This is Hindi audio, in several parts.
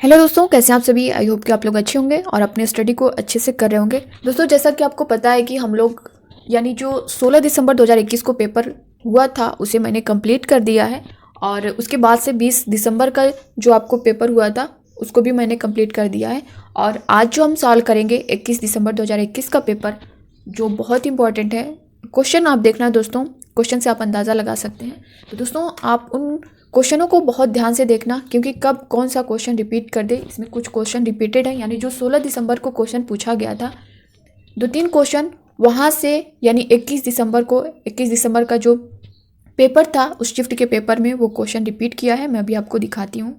हेलो दोस्तों, कैसे हैं आप सभी। आई होप कि आप लोग अच्छे होंगे और अपने स्टडी को अच्छे से कर रहे होंगे। दोस्तों, जैसा कि आपको पता है कि हम लोग यानी जो 16 दिसंबर 2021 को पेपर हुआ था उसे मैंने कंप्लीट कर दिया है और उसके बाद से 20 दिसंबर का जो आपको पेपर हुआ था उसको भी मैंने कंप्लीट कर दिया है। और आज जो हम सॉल्व करेंगे 21 दिसंबर 2021 का पेपर, जो बहुत इंपॉर्टेंट है। क्वेश्चन आप देखना दोस्तों, क्वेश्चन से आप अंदाज़ा लगा सकते हैं। तो दोस्तों, आप उन क्वेश्चनों को बहुत ध्यान से देखना, क्योंकि कब कौन सा क्वेश्चन रिपीट कर दे। इसमें कुछ क्वेश्चन रिपीटेड है, यानी जो 16 दिसंबर को क्वेश्चन पूछा गया था 2-3 क्वेश्चन वहाँ से, यानी 21 दिसंबर का जो पेपर था उस शिफ्ट के पेपर में वो क्वेश्चन रिपीट किया है। मैं अभी आपको दिखाती हूँ।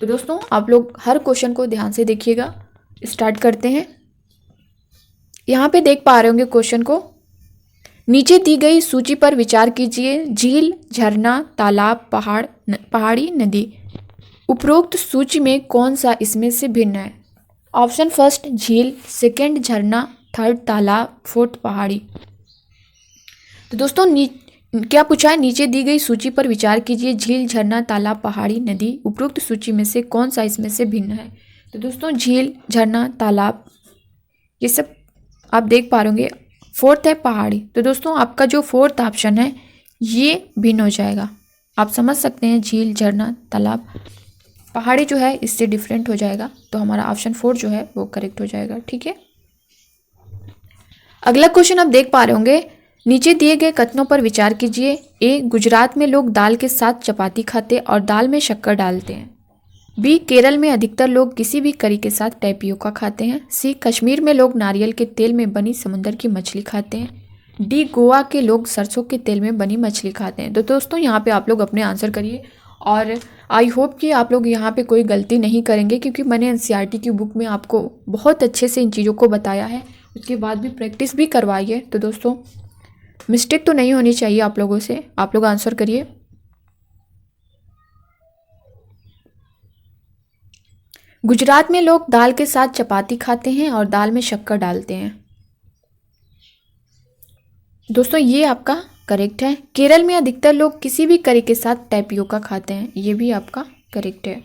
तो दोस्तों, आप लोग हर क्वेश्चन को ध्यान से देखिएगा। स्टार्ट करते हैं। यहाँ पे देख पा रहे होंगे क्वेश्चन को। नीचे दी गई सूची पर विचार कीजिए। झील, झरना, तालाब, पहाड़ी, नदी। उपरोक्त सूची में कौन सा इसमें से भिन्न है? ऑप्शन फर्स्ट झील, सेकंड झरना, थर्ड तालाब, फोर्थ पहाड़ी। तो दोस्तों, क्या पूछा है? नीचे दी गई सूची पर विचार कीजिए। झील, झरना, तालाब, पहाड़ी, नदी। उपरोक्त सूची में से कौन सा इसमें से भिन्न है? तो दोस्तों, झील, झरना, तालाब, ये सब आप देख पा रहे होंगे। फोर्थ है पहाड़ी। तो दोस्तों, आपका जो फोर्थ ऑप्शन है ये भिन्न हो जाएगा। आप समझ सकते हैं, झील, झरना, तालाब, पहाड़ी जो है इससे डिफरेंट हो जाएगा। तो हमारा ऑप्शन 4 जो है वो करेक्ट हो जाएगा। ठीक है, अगला क्वेश्चन आप देख पा रहे होंगे। नीचे दिए गए कथनों पर विचार कीजिए। ए, गुजरात में लोग दाल के साथ चपाती खाते और दाल में शक्कर डालते हैं। बी, केरल में अधिकतर लोग किसी भी करी के साथ टैपियोका खाते हैं। सी, कश्मीर में लोग नारियल के तेल में बनी समुद्र की मछली खाते हैं। डी, गोवा के लोग सरसों के तेल में बनी मछली खाते हैं। तो दोस्तों, यहाँ पे आप लोग अपने आंसर करिए और आई होप कि आप लोग यहाँ पे कोई गलती नहीं करेंगे, क्योंकि मैंने एनसीईआरटी की बुक में आपको बहुत अच्छे से इन चीज़ों को बताया है। उसके बाद भी प्रैक्टिस भी करवाई है। तो दोस्तों, मिस्टेक तो नहीं होनी चाहिए आप लोगों से। आप लोग आंसर करिए। गुजरात में लोग दाल के साथ चपाती खाते हैं और दाल में शक्कर डालते हैं। दोस्तों, ये आपका करेक्ट है। केरल में अधिकतर लोग किसी भी करी के साथ टैपियोका खाते हैं, ये भी आपका करेक्ट है।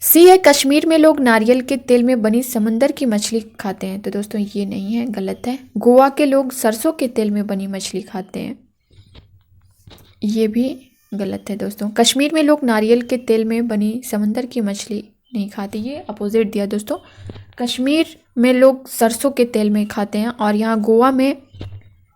सी है, कश्मीर में लोग नारियल के तेल में बनी समुंदर की मछली खाते हैं। तो दोस्तों, ये नहीं है, गलत है। गोवा के लोग सरसों के तेल में बनी मछली खाते हैं, ये भी गलत है। दोस्तों, कश्मीर में लोग नारियल के तेल में बनी समुंदर की मछली नहीं खाते, ये अपोजिट दिया। दोस्तों, कश्मीर में लोग सरसों के तेल में खाते हैं और यहाँ गोवा में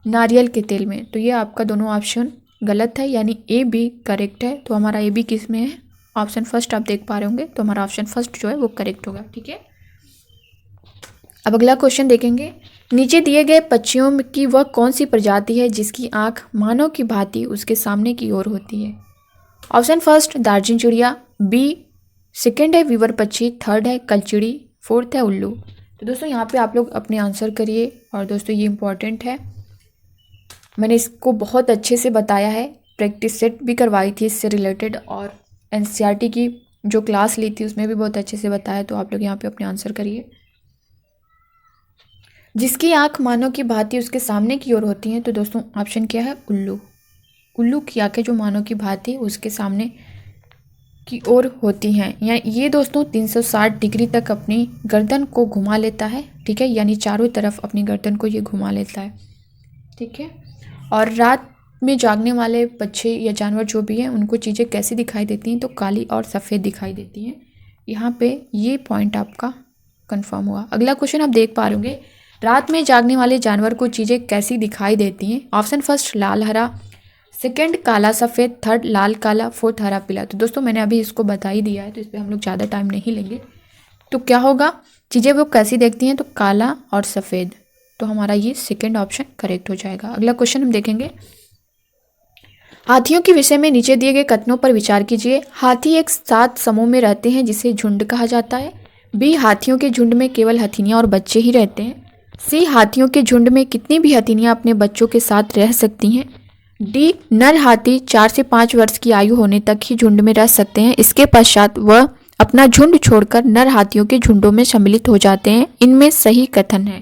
नारियल के तेल में। तो ये आपका दोनों ऑप्शन गलत है, यानी ए बी करेक्ट है। तो हमारा ए बी किस में है? ऑप्शन फर्स्ट आप देख पा रहे होंगे। तो हमारा ऑप्शन फर्स्ट जो है वो करेक्ट होगा। ठीक है, अब अगला क्वेश्चन देखेंगे। नीचे दिए गए पक्षियों की वह कौन सी प्रजाति है जिसकी आंख मानव की भांति उसके सामने की ओर होती है? ऑप्शन फर्स्ट दार्जिन चिड़िया, बी सेकंड है वीवर पक्षी, थर्ड है कलचिड़ी, फोर्थ है उल्लू। तो दोस्तों, यहाँ पे आप लोग अपने आंसर करिए। और दोस्तों, ये इंपॉर्टेंट है, मैंने इसको बहुत अच्छे से बताया है। प्रैक्टिस सेट भी करवाई थी इससे रिलेटेड और एनसीईआरटी की जो क्लास ली थी उसमें भी बहुत अच्छे से बताया। तो आप लोग यहाँ पे अपने आंसर करिए। जिसकी आंख मानव की भांति उसके सामने की ओर होती है। तो दोस्तों, ऑप्शन क्या है? उल्लू। उल्लू की आंखें जो मानव की भांति उसके सामने की ओर होती हैं। या ये दोस्तों 360 डिग्री तक अपनी गर्दन को घुमा लेता है। ठीक है, यानी चारों तरफ अपनी गर्दन को ये घुमा लेता है। ठीक है, और रात में जागने वाले पक्षी या जानवर जो भी हैं उनको चीज़ें कैसी दिखाई देती हैं? तो काली और सफ़ेद दिखाई देती हैं। यहाँ पे ये पॉइंट आपका कंफर्म हुआ। अगला क्वेश्चन आप देख पा रहे होंगे। रात में जागने वाले जानवर को चीज़ें कैसी दिखाई देती हैं? ऑप्शन फर्स्ट लाल हरा, सेकंड काला सफ़ेद, थर्ड लाल काला, फोर्थ हरा पीला। तो दोस्तों, मैंने अभी इसको बता ही दिया है, तो इस पर हम लोग ज़्यादा टाइम नहीं लेंगे। तो क्या होगा? चीज़ें वो कैसी देखती हैं? तो काला और सफ़ेद। तो हमारा ये सेकंड ऑप्शन करेक्ट हो जाएगा। अगला क्वेश्चन हम देखेंगे। हाथियों के विषय में नीचे दिए गए कथनों पर विचार कीजिए। हाथी एक साथ समूह में रहते हैं जिसे झुंड कहा जाता है। बी, हाथियों के झुंड में केवल हथिनियां और बच्चे ही रहते हैं। सी, हाथियों के झुंड में कितनी भी हथिनियां अपने बच्चों के साथ रह सकती हैं। डी, नर हाथी 4 से 5 वर्ष की आयु होने तक ही झुंड में रह सकते हैं, इसके पश्चात वह अपना झुंड छोड़कर नर हाथियों के झुंडों में सम्मिलित हो जाते हैं। इनमें सही कथन है?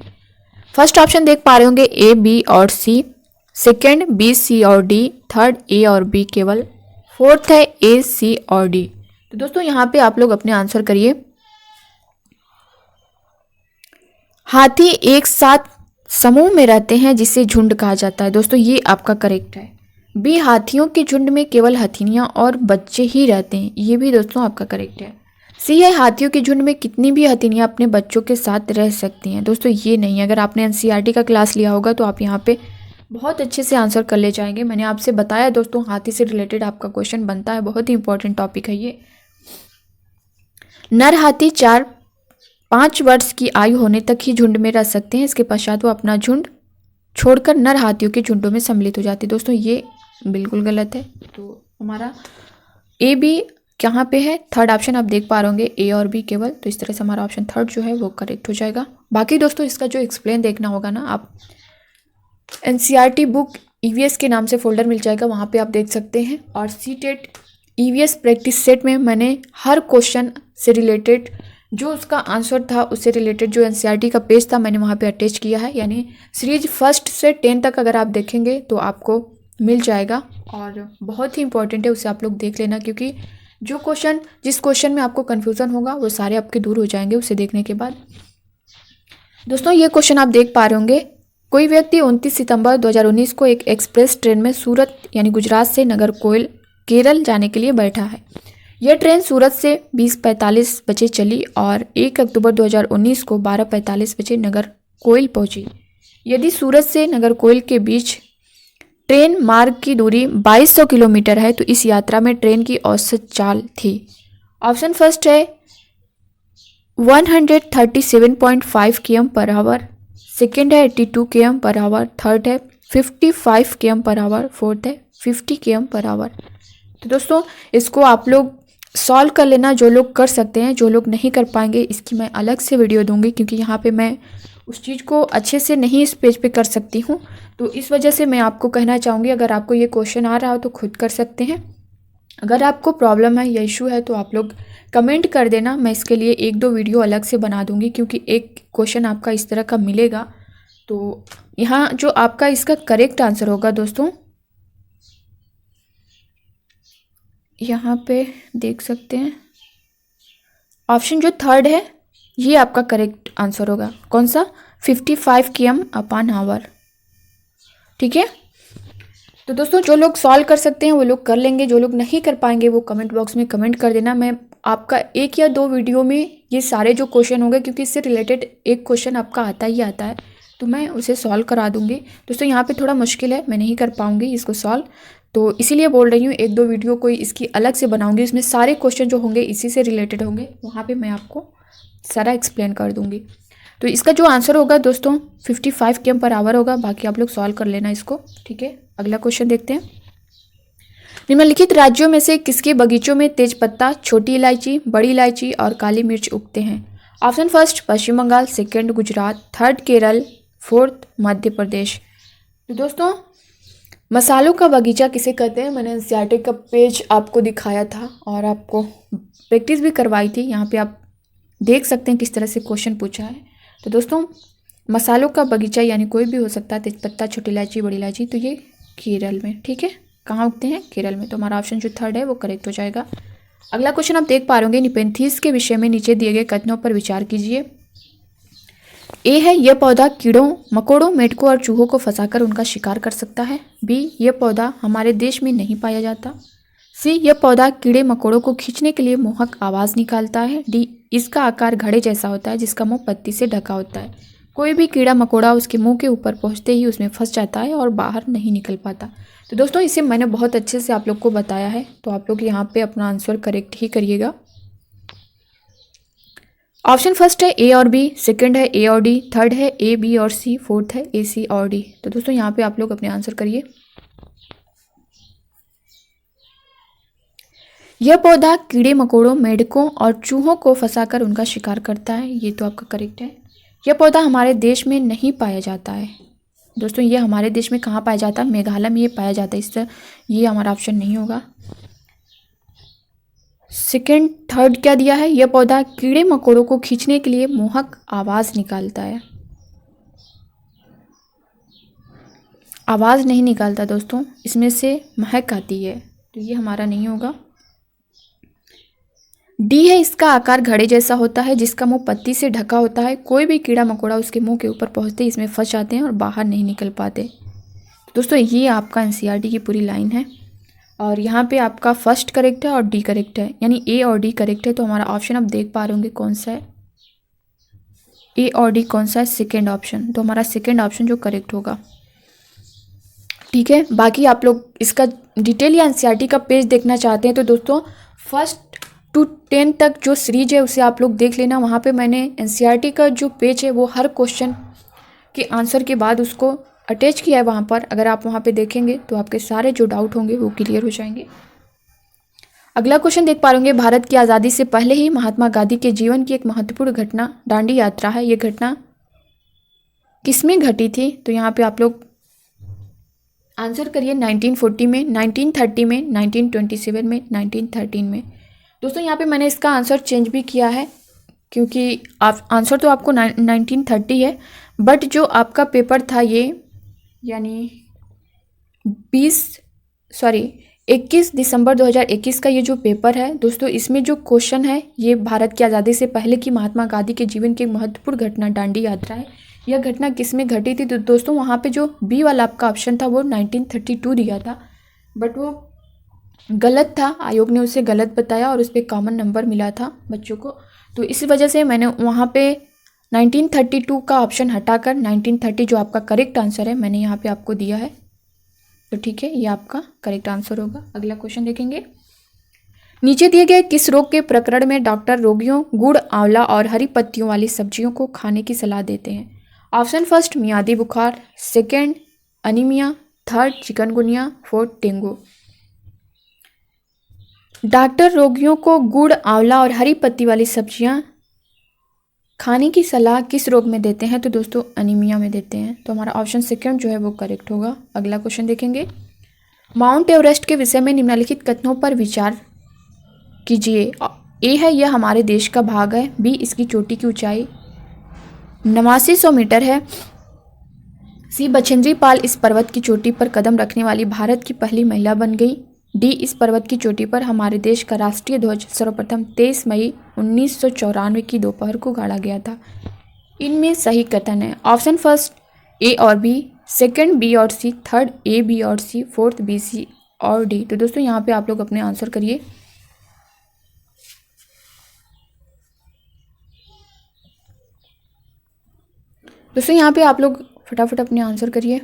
फर्स्ट ऑप्शन देख पा रहे होंगे ए, बी और सी, सेकंड बी, सी और डी, थर्ड ए और बी केवल, फोर्थ है ए, सी और डी। तो दोस्तों यहाँ पे आप लोग अपने आंसर करिए। हाथी एक साथ समूह में रहते हैं जिसे झुंड कहा जाता है। दोस्तों ये आपका करेक्ट है। बी, हाथियों के झुंड में केवल हथिनियां और बच्चे ही रहते हैं। ये भी दोस्तों आपका करेक्ट है। सी है, हाथियों के झुंड में कितनी भी हथिनियां अपने बच्चों के साथ रह सकती हैं। दोस्तों ये नहीं है। अगर आपने एनसीईआरटी का क्लास लिया होगा तो आप यहाँ पे बहुत अच्छे से आंसर कर ले जाएंगे। मैंने आपसे बताया दोस्तों, हाथी से रिलेटेड आपका क्वेश्चन बनता है, बहुत ही इंपॉर्टेंट टॉपिक है ये। नर हाथी 4-5 वर्ष की आयु होने तक ही झुंड में रह सकते हैं। इसके पश्चात वो अपना झुंड छोड़कर नर हाथियों के झुंडों में सम्मिलित हो जाते हैं। दोस्तों ये बिल्कुल गलत है। तो हमारा ए बी कहाँ पे है? थर्ड ऑप्शन आप देख पा रहे होंगे, ए और बी केवल। तो इस तरह से हमारा ऑप्शन थर्ड जो है वो करेक्ट हो जाएगा। बाकी दोस्तों इसका जो एक्सप्लेन देखना होगा ना, आप एनसीईआरटी बुक ईवीएस के नाम से फोल्डर मिल जाएगा, वहाँ पे आप देख सकते हैं। और सीटेट ईवीएस प्रैक्टिस सेट में मैंने हर क्वेश्चन से रिलेटेड जो उसका आंसर था उससे रिलेटेड जो एनसीईआरटी का पेज था मैंने वहाँ पे अटैच किया है। यानी सीरीज 1 से 10 तक अगर आप देखेंगे तो आपको मिल जाएगा और बहुत ही इंपॉर्टेंट है, उसे आप लोग देख लेना। क्योंकि जो क्वेश्चन जिस क्वेश्चन में आपको कन्फ्यूज़न होगा वो सारे आपके दूर हो जाएंगे उसे देखने के बाद। दोस्तों ये क्वेश्चन आप देख पा रहे होंगे, कोई व्यक्ति 29 सितंबर 2019 को एक एक्सप्रेस ट्रेन में सूरत यानी गुजरात से नागरकोइल केरल जाने के लिए बैठा है। यह ट्रेन सूरत से 20:45 बजे चली और 1 अक्टूबर 2019 को 12:45 बजे नागरकोइल पहुंची। यदि सूरत से नागरकोइल के बीच ट्रेन मार्ग की दूरी 2200 किलोमीटर है तो इस यात्रा में ट्रेन की औसत चाल थी। ऑप्शन फर्स्ट है 137.5 km/h, सेकेंड है 82 km/h, थर्ड है 55 km/h, फोर्थ है 50 km/h। तो दोस्तों इसको आप लोग सॉल्व कर लेना, जो लोग कर सकते हैं। जो लोग नहीं कर पाएंगे इसकी मैं अलग से वीडियो दूंगी, क्योंकि यहाँ पे मैं उस चीज़ को अच्छे से नहीं इस पेज पे कर सकती हूँ। तो इस वजह से मैं आपको कहना चाहूँगी, अगर आपको ये क्वेश्चन आ रहा हो तो खुद कर सकते हैं। अगर आपको प्रॉब्लम है या इशू है तो आप लोग कमेंट कर देना, मैं इसके लिए 1-2 वीडियो अलग से बना दूंगी। क्योंकि एक क्वेश्चन आपका इस तरह का मिलेगा। तो यहाँ जो आपका इसका करेक्ट आंसर होगा दोस्तों, यहाँ पे देख सकते हैं ऑप्शन जो थर्ड है ये आपका करेक्ट आंसर होगा। कौन सा? 55 km/h। ठीक है। तो दोस्तों जो लोग सॉल्व कर सकते हैं वो लोग कर लेंगे, जो लोग नहीं कर पाएंगे वो कमेंट बॉक्स में कमेंट कर देना। मैं आपका 1 या 2 वीडियो में ये सारे जो क्वेश्चन होंगे, क्योंकि इससे रिलेटेड एक क्वेश्चन आपका आता ही आता है, तो मैं उसे सॉल्व करा दूंगी। दोस्तों यहाँ पे थोड़ा मुश्किल है, मैं नहीं कर पाऊंगी इसको सॉल्व, तो इसीलिए बोल रही हूँ 1-2 वीडियो कोई इसकी अलग से बनाऊंगी। इसमें सारे क्वेश्चन जो होंगे इसी से रिलेटेड होंगे, वहाँ पे मैं आपको सारा एक्सप्लेन कर दूंगी। तो इसका जो आंसर होगा दोस्तों 55 km/h होगा। बाकी आप लोग सॉल्व कर लेना इसको। ठीक है, अगला क्वेश्चन देखते हैं। निम्नलिखित राज्यों में से किसके बगीचों में तेजपत्ता, छोटी इलायची, बड़ी इलायची और काली मिर्च उगते हैं? Option first Paschim Bangal, second Gujarat, third Kerala, fourth Madhya Pradesh. तो दोस्तों मसालों का बगीचा किसे कहते हैं, मैंने एनसीईआरटी का पेज आपको दिखाया था और आपको प्रैक्टिस भी करवाई थी। यहाँ पे आप देख सकते हैं किस तरह से क्वेश्चन पूछा है। तो दोस्तों मसालों का बगीचा यानी कोई भी हो सकता है, तेजपत्ता, छोटी इलायची, बड़ी इलायची, तो ये केरल में। ठीक है, कहाँ उगते हैं? केरल में। तो हमारा ऑप्शन जो थर्ड है वो करेक्ट हो जाएगा। अगला क्वेश्चन आप देख पा रहे होंगे, निपेंथीज के विषय में नीचे दिए गए कथनों पर विचार कीजिए। ए है, यह पौधा कीड़ों, मकोड़ों, मेंढकों और चूहों को फंसाकर उनका शिकार कर सकता है। बी, यह पौधा हमारे देश में नहीं पाया जाता। सी, यह पौधा कीड़े मकोड़ों को खींचने के लिए मोहक आवाज़ निकालता है। डी, इसका आकार घड़े जैसा होता है जिसका मुंह पत्ती से ढका होता है। कोई भी कीड़ा मकोड़ा उसके मुंह के ऊपर पहुंचते ही उसमें फंस जाता है और बाहर नहीं निकल पाता। तो दोस्तों इसे मैंने बहुत अच्छे से आप लोग को बताया है, तो आप लोग यहाँ पे अपना आंसर करेक्ट ही करिएगा। ऑप्शन फर्स्ट है ए और बी, सेकंड है ए और डी, थर्ड है ए, बी और सी, फोर्थ है ए, सी और डी। तो दोस्तों यहाँ पे आप लोग अपने आंसर करिए। यह पौधा कीड़े मकोड़ों, मेंढकों और चूहों को फंसाकर उनका शिकार करता है, ये तो आपका करेक्ट है। यह पौधा हमारे देश में नहीं पाया जाता है। दोस्तों ये हमारे देश में कहाँ पाया जाता है? मेघालय में ये पाया जाता है, इससे ये हमारा ऑप्शन नहीं होगा। सेकंड, थर्ड क्या दिया है? यह पौधा कीड़े मकोड़ों को खींचने के लिए मोहक आवाज़ निकालता है। आवाज़ नहीं निकालता दोस्तों, इसमें से महक आती है, तो ये हमारा नहीं होगा। डी है, इसका आकार घड़े जैसा होता है जिसका मुंह पत्ती से ढका होता है। कोई भी कीड़ा मकोड़ा उसके मुंह के ऊपर पहुंचते ही इसमें फंस जाते हैं और बाहर नहीं निकल पाते। दोस्तों ये आपका एनसीईआरटी की पूरी लाइन है और यहाँ पे आपका फर्स्ट करेक्ट है और डी करेक्ट है, यानी ए और डी करेक्ट है। तो हमारा ऑप्शन आप देख पा रहे होंगे कौन सा है, ए और डी कौन सा है, सेकेंड ऑप्शन। तो हमारा सेकेंड ऑप्शन जो करेक्ट होगा। ठीक है, बाकी आप लोग इसका डिटेल या एनसीईआरटी का पेज देखना चाहते हैं तो दोस्तों फर्स्ट टू 10 तक जो सीरीज है उसे आप लोग देख लेना। वहाँ पे मैंने एनसीईआरटी का जो पेज है वो हर क्वेश्चन के आंसर के बाद उसको अटैच किया है वहाँ पर। अगर आप वहाँ पे देखेंगे तो आपके सारे जो डाउट होंगे वो क्लियर हो जाएंगे। अगला क्वेश्चन देख पा रहे, भारत की आज़ादी से पहले ही महात्मा गांधी के जीवन की एक महत्वपूर्ण घटना दांडी यात्रा है। ये घटना किसमें घटी थी? तो यहाँ पे आप लोग आंसर करिए 1940 में, 1930 में, 1927 में, 1913 में। दोस्तों यहाँ पे मैंने इसका आंसर चेंज भी किया है क्योंकि आप आंसर तो आपको 1930 है, बट जो आपका पेपर था ये यानी 21 दिसंबर 2021 का ये जो पेपर है दोस्तों, इसमें जो क्वेश्चन है ये भारत की आज़ादी से पहले की महात्मा गांधी के जीवन की एक महत्वपूर्ण घटना दांडी यात्रा है। यह घटना किस में घटी थी? तो दोस्तों वहाँ पे जो बी वाला आपका ऑप्शन था वो 1932 दिया था, बट वो गलत था। आयोग ने उसे गलत बताया और उस पर कॉमन नंबर मिला था बच्चों को, तो इस वजह से मैंने वहाँ पे 1932 का ऑप्शन हटाकर 1930 जो आपका करेक्ट आंसर है मैंने यहाँ पे आपको दिया है। तो ठीक है, ये आपका करेक्ट आंसर होगा। अगला क्वेश्चन देखेंगे, नीचे दिए गए किस रोग के प्रकरण में डॉक्टर रोगियों गुड़, आंवला और हरी पत्तियों वाली सब्जियों को खाने की सलाह देते हैं? ऑप्शन फर्स्ट मियादी बुखार, second anaemia, third chikungunya, fourth dengue. Doctor रोगियों को गुड़, आंवला और हरी पत्ती वाली सब्जियां खाने की सलाह किस रोग में देते हैं? तो दोस्तों अनीमिया में देते हैं। तो हमारा ऑप्शन सेकंड जो है वो करेक्ट होगा। अगला क्वेश्चन देखेंगे, माउंट एवरेस्ट के विषय में निम्नलिखित कथनों पर विचार कीजिए। ए है यह हमारे देश का भाग है, बी इसकी चोटी की ऊंचाई 8900 मीटर है, सी बछेंद्री पाल इस पर्वत की चोटी पर कदम रखने वाली भारत की पहली महिला बन गई, डी इस पर्वत की चोटी पर हमारे देश का राष्ट्रीय ध्वज सर्वप्रथम 23 मई 1994 की दोपहर को गाड़ा गया था। इनमें सही कथन है ऑप्शन फर्स्ट ए और बी, सेकंड बी और सी, थर्ड ए बी और सी, फोर्थ बी सी और डी। तो दोस्तों यहाँ पे आप लोग अपने आंसर करिए। दोस्तों यहाँ पे आप लोग फटाफट अपने आंसर करिए।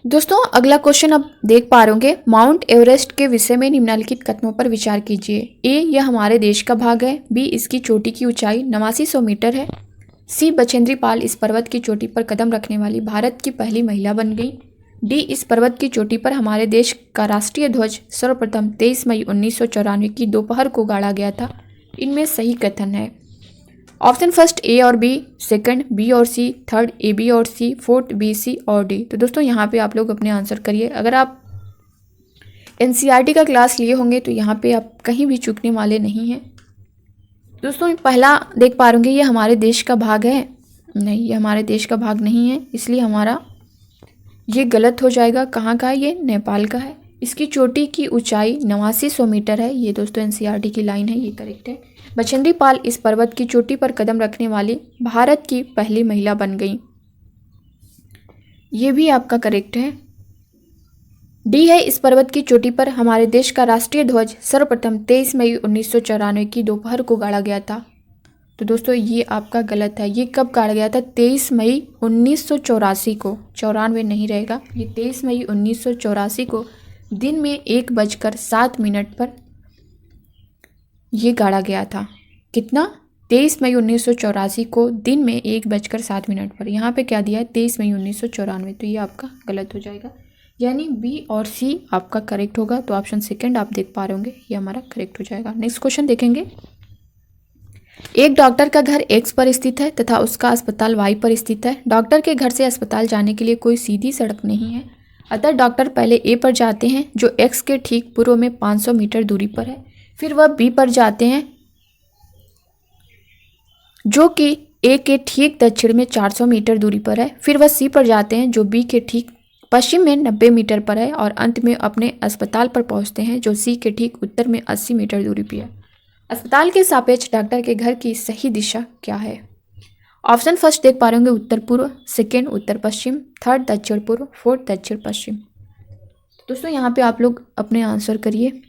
दोस्तों अगला क्वेश्चन आप देख पा रहे होंगे, माउंट एवरेस्ट के विषय में निम्नलिखित कथनों पर विचार कीजिए। ए यह हमारे देश का भाग है, बी इसकी चोटी की ऊंचाई 8900 मीटर है, सी बछेंद्री पाल इस पर्वत की चोटी पर कदम रखने वाली भारत की पहली महिला बन गई, डी इस पर्वत की चोटी पर हमारे देश का राष्ट्रीय ध्वज सर्वप्रथम 23 मई 1994 की दोपहर को गाड़ा गया था। इनमें सही कथन है ऑप्शन फर्स्ट ए और बी, सेकंड बी और सी, थर्ड ए बी और सी, फोर्थ बी सी और डी। तो दोस्तों यहाँ पे आप लोग अपने आंसर करिए। अगर आप एनसीईआरटी का क्लास लिए होंगे तो यहाँ पे आप कहीं भी चूकने वाले नहीं हैं। दोस्तों पहला देख पा रहे ये हमारे देश का भाग है, नहीं ये हमारे देश का भाग नहीं है, इसलिए हमारा ये गलत हो जाएगा। कहाँ का है? ये नेपाल का है। इसकी चोटी की ऊंचाई 8900 मीटर है, ये दोस्तों एनसीईआरटी की लाइन है, ये करेक्ट है। बछेंद्री पाल इस पर्वत की चोटी पर कदम रखने वाली भारत की पहली महिला बन गई, ये भी आपका करेक्ट है। डी है इस पर्वत की चोटी पर हमारे देश का राष्ट्रीय ध्वज सर्वप्रथम 23 मई 1994 की दोपहर को गाड़ा गया था। तो दोस्तों ये आपका गलत है। ये कब गाड़ा गया था? 23 मई 1984 को, 94 नहीं रहेगा, ये 23 मई 1984 को दिन में 1:07 पर ये गाड़ा गया था। कितना? 23 मई 1984 को दिन में 1:07 पर। यहाँ पे क्या दिया है? 23 मई 1994। तो ये आपका गलत हो जाएगा, यानी बी और सी आपका करेक्ट होगा। तो ऑप्शन सेकंड आप देख पा रहे होंगे, ये हमारा करेक्ट हो जाएगा। नेक्स्ट क्वेश्चन देखेंगे, एक डॉक्टर का घर एक्स पर स्थित है तथा उसका अस्पताल वाई पर स्थित है। डॉक्टर के घर से अस्पताल जाने के लिए कोई सीधी सड़क नहीं है, अतः डॉक्टर पहले ए पर जाते हैं जो एक्स के ठीक पूर्व में 500 मीटर दूरी पर है। फिर वह बी पर जाते हैं जो कि ए के ठीक दक्षिण में 400 मीटर दूरी पर है। फिर वह सी पर जाते हैं जो बी के ठीक पश्चिम में 90 मीटर पर है और अंत में अपने अस्पताल पर पहुंचते हैं जो सी के ठीक उत्तर में 80 मीटर दूरी पर है। अस्पताल के सापेक्ष डॉक्टर के घर की सही दिशा क्या है? ऑप्शन फर्स्ट देख पा रहे होंगे उत्तर पूर्व, सेकेंड उत्तर पश्चिम, थर्ड दक्षिण पूर्व, फोर्थ दक्षिण पश्चिम। दोस्तों यहाँ पे आप लोग अपने आंसर करिए।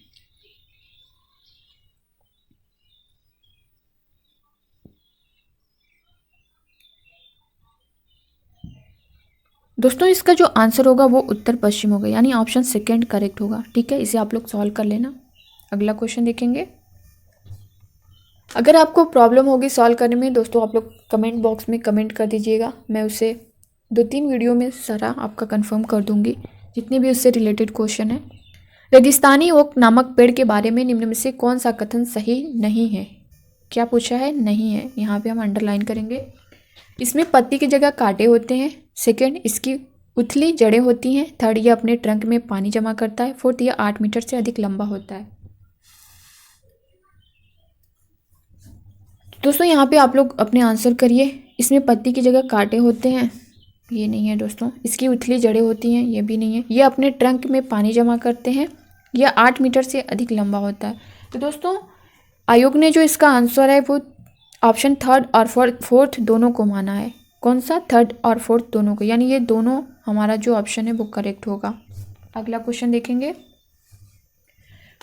दोस्तों इसका जो आंसर होगा वो उत्तर पश्चिम होगा, यानी ऑप्शन सेकेंड करेक्ट होगा। ठीक है, इसे आप लोग सॉल्व कर लेना। अगला क्वेश्चन देखेंगे। अगर आपको प्रॉब्लम होगी सॉल्व करने में दोस्तों, आप लोग कमेंट बॉक्स में कमेंट कर दीजिएगा। मैं उसे 2-3 वीडियो में सारा आपका कंफर्म कर दूंगी, जितने भी उससे रिलेटेड क्वेश्चन है। रेगिस्तानी ओक नामक पेड़ के बारे में निम्न में से कौन सा कथन सही नहीं है? क्या पूछा है? नहीं है। यहाँ पे हम अंडरलाइन करेंगे। इसमें पत्ती की जगह कांटे होते हैं। सेकेंड, इसकी उथली जड़ें होती हैं। थर्ड, ये अपने ट्रंक में पानी जमा करता है। फोर्थ, ये 8 मीटर से अधिक लंबा होता है। दोस्तों यहाँ पे आप लोग अपने आंसर करिए। इसमें पत्ती की जगह कांटे होते हैं, ये नहीं है दोस्तों। इसकी उथली जड़ें होती हैं, ये भी नहीं है। ये अपने ट्रंक में पानी जमा करते हैं। यह 8 मीटर से अधिक लंबा होता है। तो दोस्तों आयोग ने जो इसका आंसर है वो ऑप्शन थर्ड और फोर्थ दोनों को माना है। कौन सा? थर्ड और फोर्थ दोनों को, यानी ये दोनों हमारा जो ऑप्शन है वो करेक्ट होगा। अगला क्वेश्चन देखेंगे।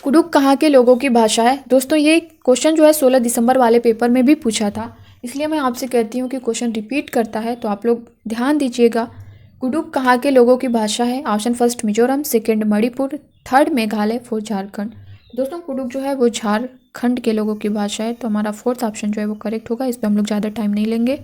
कुडुख कहाँ के लोगों की भाषा है? दोस्तों ये क्वेश्चन जो है 16 दिसंबर वाले पेपर में भी पूछा था, इसलिए मैं आपसे कहती हूँ कि क्वेश्चन रिपीट करता है तो आप लोग ध्यान दीजिएगा। कुडुख कहाँ के लोगों की भाषा है? Option first Mizoram, second Manipur, third Meghalaya, fourth Jharkhand. दोस्तों कुडुख जो है वो झारखंड के लोगों की भाषा है, तो हमारा फोर्थ ऑप्शन जो है वो करेक्ट होगा। इस पर हम लोग ज़्यादा टाइम नहीं लेंगे।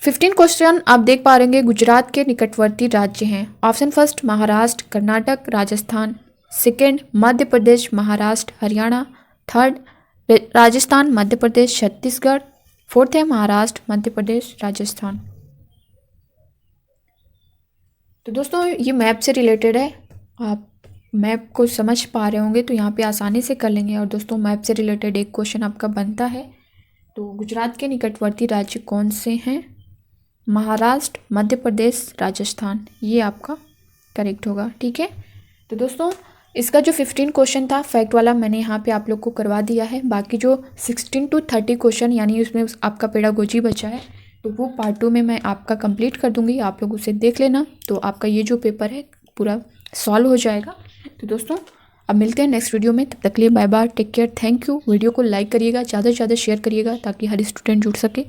15 क्वेश्चन आप देख पा रहे हैं। गुजरात के निकटवर्ती राज्य हैं। Option first Maharashtra, Karnataka, Rajasthan, second Madhya Pradesh, Maharashtra, Haryana, third Rajasthan, Madhya Pradesh, Chhattisgarh, fourth है महाराष्ट्र, मध्य प्रदेश, राजस्थान। तो दोस्तों ये मैप से रिलेटेड है, आप मैप को समझ पा रहे होंगे तो यहाँ पे आसानी से कर लेंगे। और दोस्तों मैप से रिलेटेड एक क्वेश्चन आपका बनता है। तो गुजरात के निकटवर्ती राज्य कौन से हैं? महाराष्ट्र, मध्य प्रदेश, राजस्थान, ये आपका करेक्ट होगा। ठीक है, तो दोस्तों इसका जो 15 क्वेश्चन था फैक्ट वाला मैंने यहाँ पे आप लोग को करवा दिया है। बाकी जो 16 to 30 क्वेश्चन यानी उसमें आपका पेडागोजी बचा है, तो वो पार्ट 2 में मैं आपका कंप्लीट कर दूंगी। आप लोग उसे देख लेना, तो आपका ये जो पेपर है पूरा सॉल्व हो जाएगा। तो दोस्तों अब मिलते हैं नेक्स्ट वीडियो में, तब तक के लिए bye bye, take care, thank you. Video को लाइक करिएगा, ज़्यादा से ज़्यादा शेयर करिएगा ताकि हर स्टूडेंट जुड़ सके।